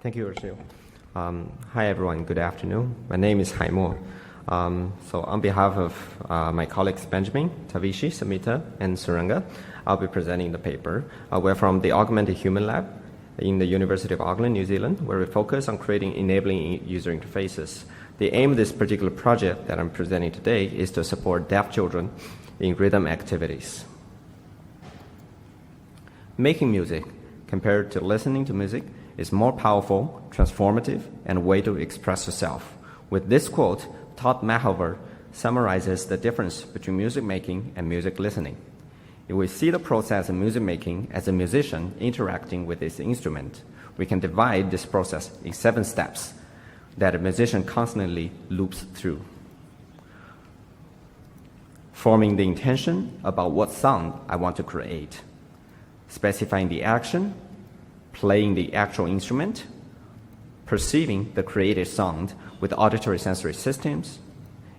Thank you, Ursula. Hi, everyone. Good afternoon. My name is Haimo. So on behalf of my colleagues Benjamin, Thavishi, Samitha, and Suranga, I'll be presenting the paper. We're from the Augmented Human Lab in the University of Auckland, New Zealand, where we focus on creating enabling user interfaces. The aim of this particular project that I'm presenting today is to support deaf children in rhythm activities. Making music, compared to listening to music, is more powerful, transformative, and a way to express yourself. With this quote, Todd Mahover summarizes the difference between music making and music listening. If we see the process of music making as a musician interacting with his instrument, we can divide this process in 7 steps that a musician constantly loops through. Forming the intention about what sound I want to create, specifying the action, playing the actual instrument, perceiving the created sound with auditory sensory systems,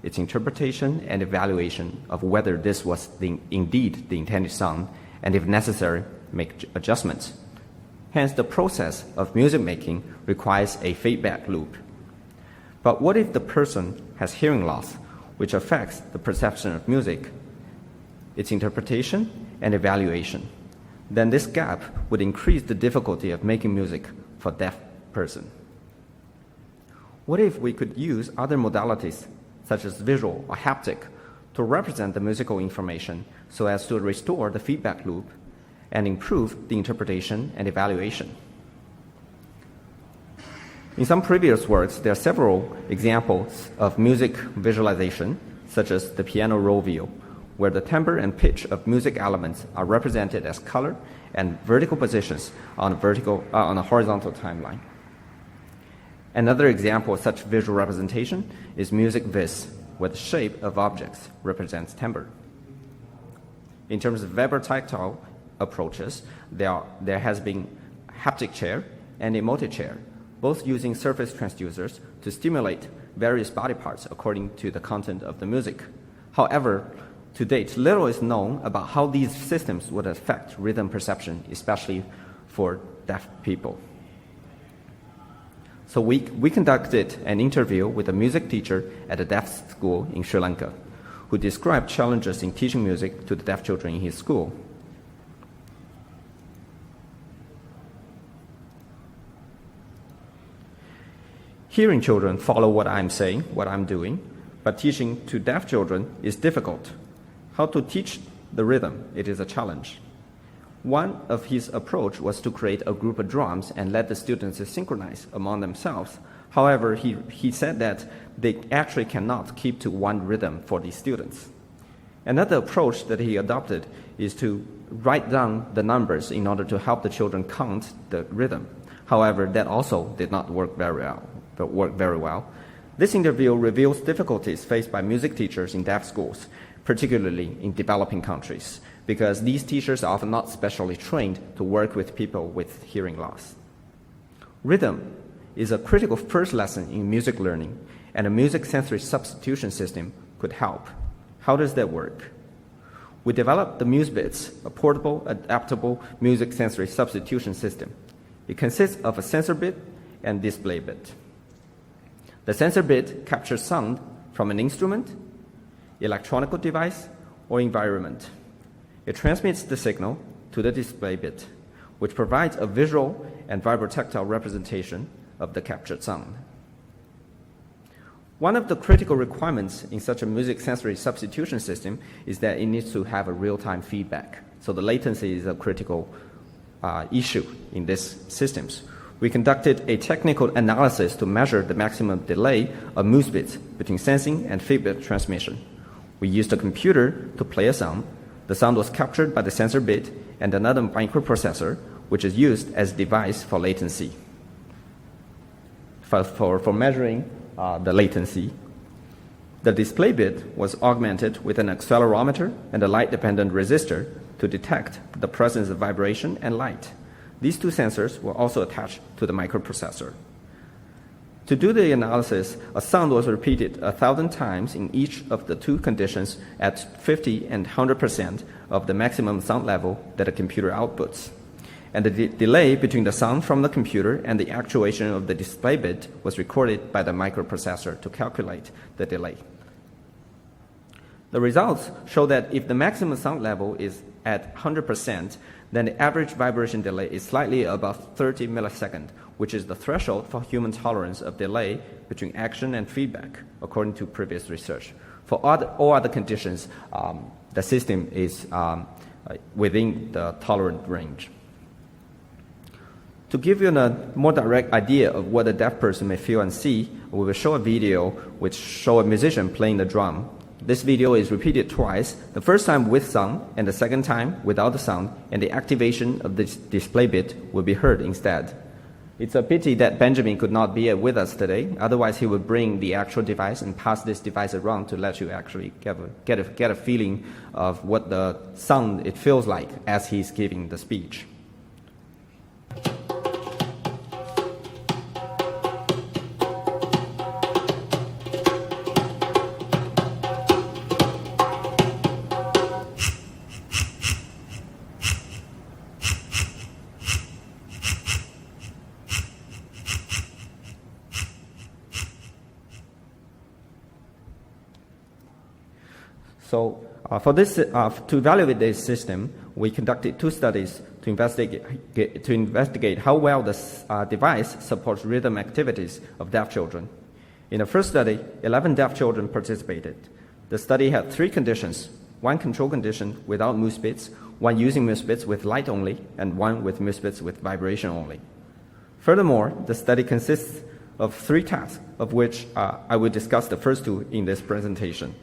its interpretation and evaluation of whether this was indeed the intended sound, and if necessary, make adjustments. Hence, the process of music making requires a feedback loop. But what if the person has hearing loss, which affects the perception of music, its interpretation and evaluation? Then this gap would increase the difficulty of making music for a deaf person. What if we could use other modalities, such as visual or haptic, to represent the musical information so as to restore the feedback loop and improve the interpretation and evaluation? In some previous works, there are several examples of music visualization, such as the piano roll view, where the timbre and pitch of music elements are represented as color and vertical positions on a horizontal timeline. Another example of such visual representation is Music-Bits, where the shape of objects represents timbre. In terms of vibrotactile approaches, there has been haptic chair and emotive chair, both using surface transducers to stimulate various body parts according to the content of the music. However, to date, little is known about how these systems would affect rhythm perception, especially for deaf people. So we conducted an interview with a music teacher at a deaf school in Sri Lanka, who described challenges in teaching music to the deaf children in his school. Hearing children follow what I'm saying, what I'm doing, but teaching to deaf children is difficult. How to teach the rhythm, it is a challenge. One of his approach was to create a group of drums and let the students synchronize among themselves. However, he said that they actually cannot keep to one rhythm for these students. Another approach that he adopted is to write down the numbers in order to help the children count the rhythm. However, that also did not work very well. This interview reveals difficulties faced by music teachers in deaf schools, particularly in developing countries, because these teachers are often not specially trained to work with people with hearing loss. Rhythm is a critical first lesson in music learning, and a music-sensory-substitution system could help. How does that work? We developed the Muse-Bits, a portable, adaptable music-sensory-substitution system. It consists of a sensor bit and display bit. The sensor bit captures sound from an instrument, electronic device, or environment. It transmits the signal to the display bit, which provides a visual and vibrotactile representation of the captured sound. One of the critical requirements in such a music sensory substitution system is that it needs to have a real-time feedback. So the latency is a critical issue in these systems. We conducted a technical analysis to measure the maximum delay of Muse-Bits between sensing and feedback transmission. We used a computer to play a sound. The sound was captured by the sensor bit and another microprocessor, which is used as a device for latency. For measuring the latency, the display bit was augmented with an accelerometer and a light-dependent resistor to detect the presence of vibration and light. These two sensors were also attached to the microprocessor. To do the analysis, a sound was repeated 1,000 times in each of the two conditions at 50 and 100% of the maximum sound level that a computer outputs. and the delay between the sound from the computer and the actuation of the display bit was recorded by the microprocessor to calculate the delay. The results show that if the maximum sound level is at 100%, then the average vibration delay is slightly above 30 milliseconds, which is the threshold for human tolerance of delay between action and feedback, according to previous research. For all other conditions, the system is within the tolerant range. To give you a more direct idea of what a deaf person may feel and see, we will show a video which shows a musician playing the drum. This video is repeated twice, the first time with sound and the second time without the sound, and the activation of the display bit will be heard instead. It's a pity that Benjamin could not be with us today, otherwise he would bring the actual device and pass this device around to let you actually get a feeling of what the sound it feels like as he's giving the speech. So to evaluate this system, we conducted 2 studies to investigate how well this device supports rhythm activities of deaf children. In the first study, 11 deaf children participated. The study had 3 conditions: 1 control condition without MuSS-Bits, 1 using MuSS-Bits with light only, and 1 with MuSS-Bits with vibration only. Furthermore, the study consists of 3 tasks, of which I will discuss the first 2 in this presentation.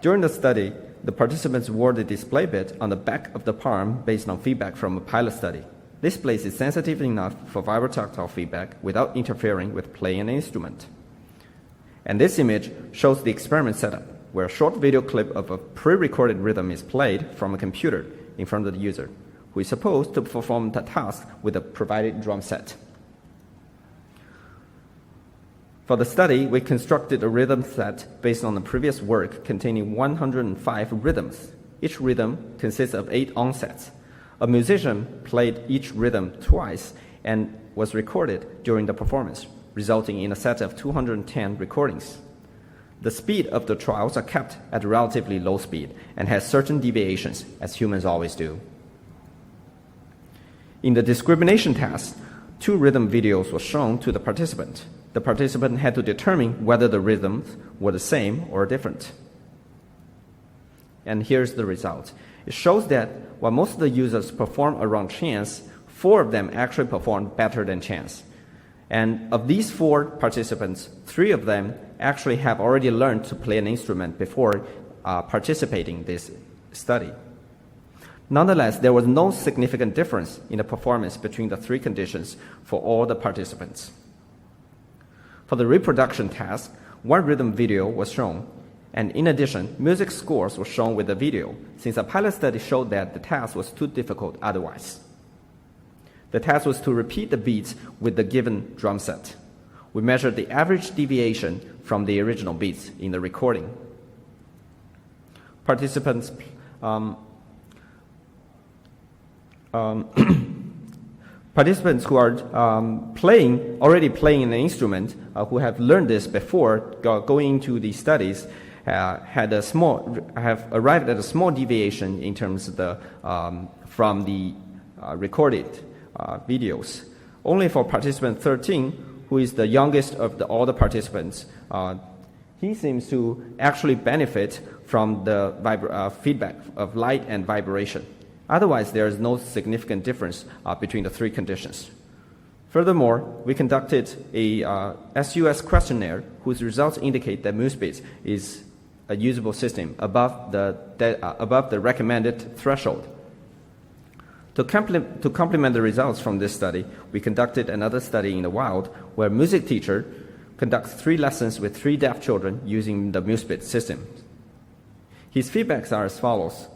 During the study, the participants wore the display bit on the back of the palm based on feedback from a pilot study. This place is sensitive enough for vibrotactile feedback without interfering with playing an instrument. And this image shows the experiment setup, where a short video clip of a pre-recorded rhythm is played from a computer in front of the user, who is supposed to perform the task with a provided drum set. For the study, we constructed a rhythm set based on the previous work containing 105 rhythms. Each rhythm consists of 8 onsets. A musician played each rhythm twice and was recorded during the performance, resulting in a set of 210 recordings. The speed of the trials are kept at a relatively low speed and has certain deviations, as humans always do. In the discrimination test, 2 rhythm videos were shown to the participant. The participant had to determine whether the rhythms were the same or different. And here's the result. It shows that while most of the users perform around chance, 4 of them actually performed better than chance. And of these 4 participants, 3 of them actually have already learned to play an instrument before participating in this study. Nonetheless, there was no significant difference in the performance between the 3 conditions for all the participants. For the reproduction task, 1 rhythm video was shown, and in addition, music scores were shown with the video, since a pilot study showed that the task was too difficult otherwise. The task was to repeat the beats with the given drum set. We measured the average deviation from the original beats in the recording. Participants Participants who are already playing an instrument, who have learned this before going into the studies, have arrived at a small deviation in terms of from the recorded videos. Only for participant 13, who is the youngest of all the participants, he seems to actually benefit from the feedback of light and vibration. Otherwise, there is no significant difference between the 3 conditions. Furthermore, we conducted a SUS questionnaire whose results indicate that MuSS-Bits is a usable system above the recommended threshold. To complement the results from this study, we conducted another study in the wild where a music teacher conducts 3 lessons with 3 deaf children using the MuSS-Bits system. His feedbacks are as follows.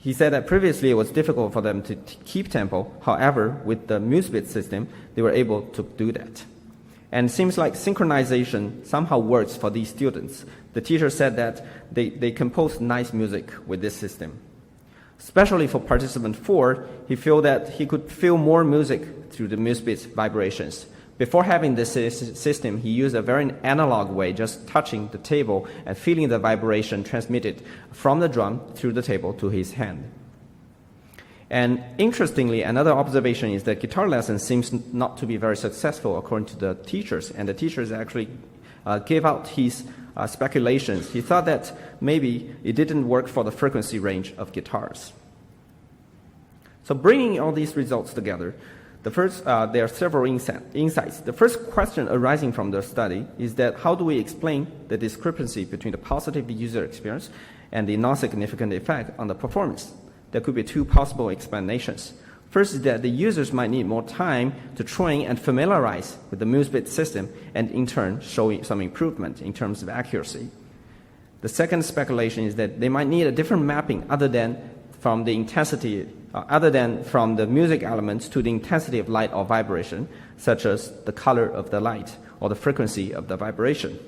He said that previously it was difficult for them to keep tempo. However, with the MuSS-Bits system, they were able to do that. And it seems like synchronization somehow works for these students. The teacher said that they composed nice music with this system. Especially for participant 4, he felt that he could feel more music through the MuSS-Bits vibrations. Before having this system, he used a very analog way, just touching the table and feeling the vibration transmitted from the drum through the table to his hand. And interestingly, another observation is that guitar lesson seems not to be very successful according to the teachers, and the teachers actually gave out his speculations. He thought that maybe it didn't work for the frequency range of guitars. So bringing all these results together, there are several insights. The first question arising from the study is that how do we explain the discrepancy between the positive user experience and the non-significant effect on the performance? There could be two possible explanations. First is that the users might need more time to train and familiarize with the MuSS-Bits system and in turn show some improvement in terms of accuracy. The second speculation is that they might need a different mapping other than from the music elements to the intensity of light or vibration, such as the color of the light or the frequency of the vibration.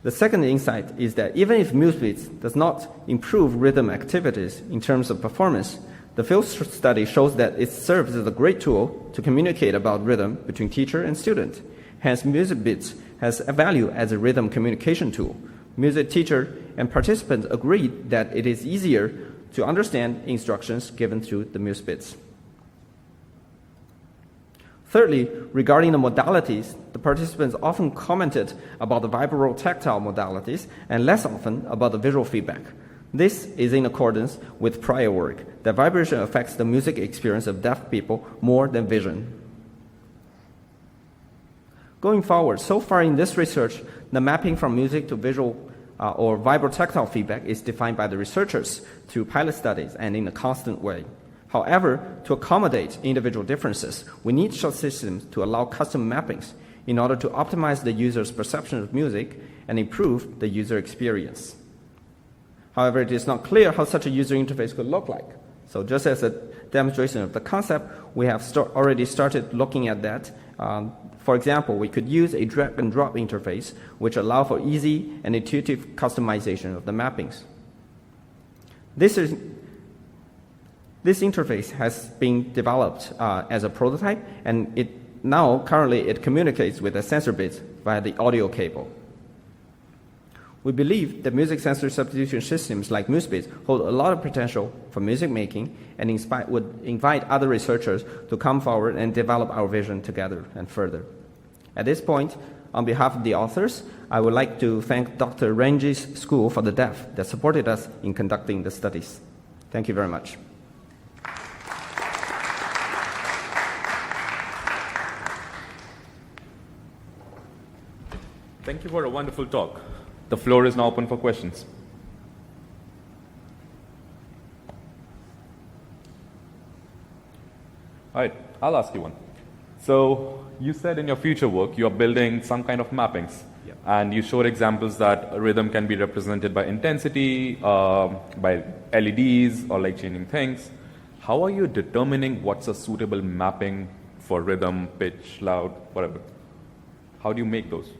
The second insight is that even if MuSS-Bits does not improve rhythm activities in terms of performance, the field study shows that it serves as a great tool to communicate about rhythm between teacher and student. Hence, Music-Bits has a value as a rhythm communication tool. Music teacher and participants agreed that it is easier to understand instructions given through the MuSS-Bits. Thirdly, regarding the modalities, the participants often commented about the vibrotactile modalities and less often about the visual feedback. This is in accordance with prior work, that vibration affects the music experience of deaf people more than vision. Going forward, so far in this research, the mapping from music to visual or vibrotactile feedback is defined by the researchers through pilot studies and in a constant way. However, to accommodate individual differences, we need such systems to allow custom mappings in order to optimize the user's perception of music and improve the user experience. However, it is not clear how such a user interface could look like. So just as a demonstration of the concept, we have already started looking at that. For example, we could use a drag-and-drop interface which allows for easy and intuitive customization of the mappings. This interface has been developed as a prototype, and currently it communicates with the sensor bits via the audio cable. We believe that music-sensory-substitution systems like MuSS-Bits hold a lot of potential for music making and would invite other researchers to come forward and develop our vision together and further. At this point, on behalf of the authors, I would like to thank Dr. Ranji's School for the Deaf that supported us in conducting the studies. Thank you very much. Thank you for a wonderful talk. The floor is now open for questions. All right, I'll ask you one. So you said in your future work you're building some kind of mappings. Yeah. And you showed examples that rhythm can be represented by intensity, by LEDs, or like changing things. How are you determining what's a suitable mapping for rhythm, pitch, loud, whatever? How do you make those?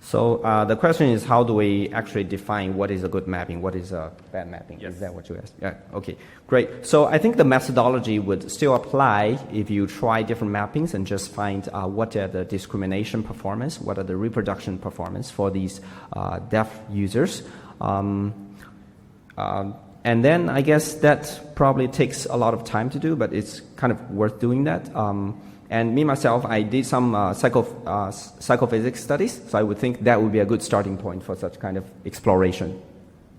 So the question is, how do we actually define what is a good mapping, what is a bad mapping? Yes. Is that what you asked? Yeah, okay, great. So I think the methodology would still apply if you try different mappings and just find what are the discrimination performance, what are the reproduction performance for these deaf users. And then I guess that probably takes a lot of time to do, but it's kind of worth doing that. And me, myself, I did some psychophysics studies, so I would think that would be a good starting point for such kind of exploration.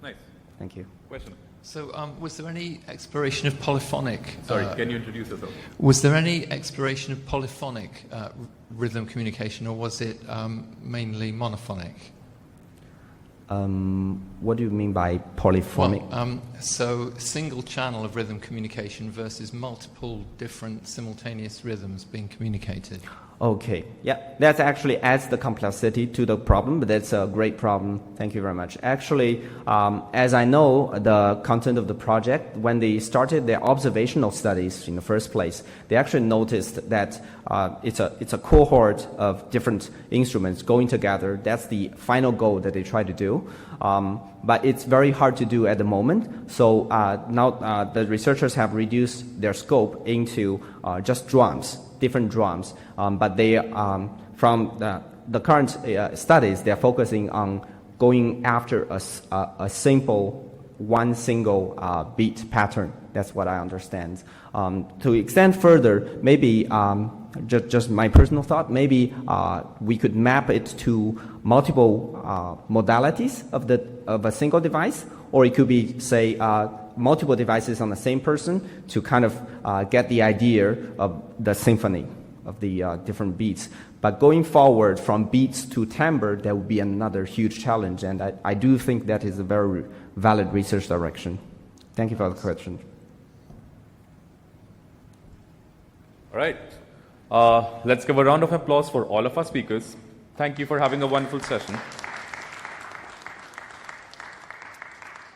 Nice. Thank you. Question. So was there any exploration of polyphonic... Sorry, can you introduce yourself? Was there any exploration of polyphonic rhythm communication, or was it mainly monophonic? What do you mean by polyphonic? Well, so single channel of rhythm communication versus multiple different simultaneous rhythms being communicated. Okay, yeah, that actually adds the complexity to the problem, but that's a great problem. Thank you very much. Actually, as I know the content of the project, when they started their observational studies in the first place, they actually noticed that it's a cohort of different instruments going together. That's the final goal that they try to do. But it's very hard to do at the moment. So now the researchers have reduced their scope into just drums, different drums. But they, from the current studies, they're focusing on going after a simple, one single beat pattern. That's what I understand. To extend further, maybe just my personal thought, maybe we could map it to multiple modalities of a single device, or it could be, say, multiple devices on the same person to kind of get the idea of the symphony of the different beats. But going forward from beats to timbre, that would be another huge challenge, and I do think that is a very valid research direction. Thank you for the question. All right. Let's give a round of applause for all of our speakers. Thank you for having a wonderful session.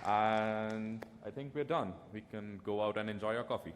And I think we're done. We can go out and enjoy our coffee.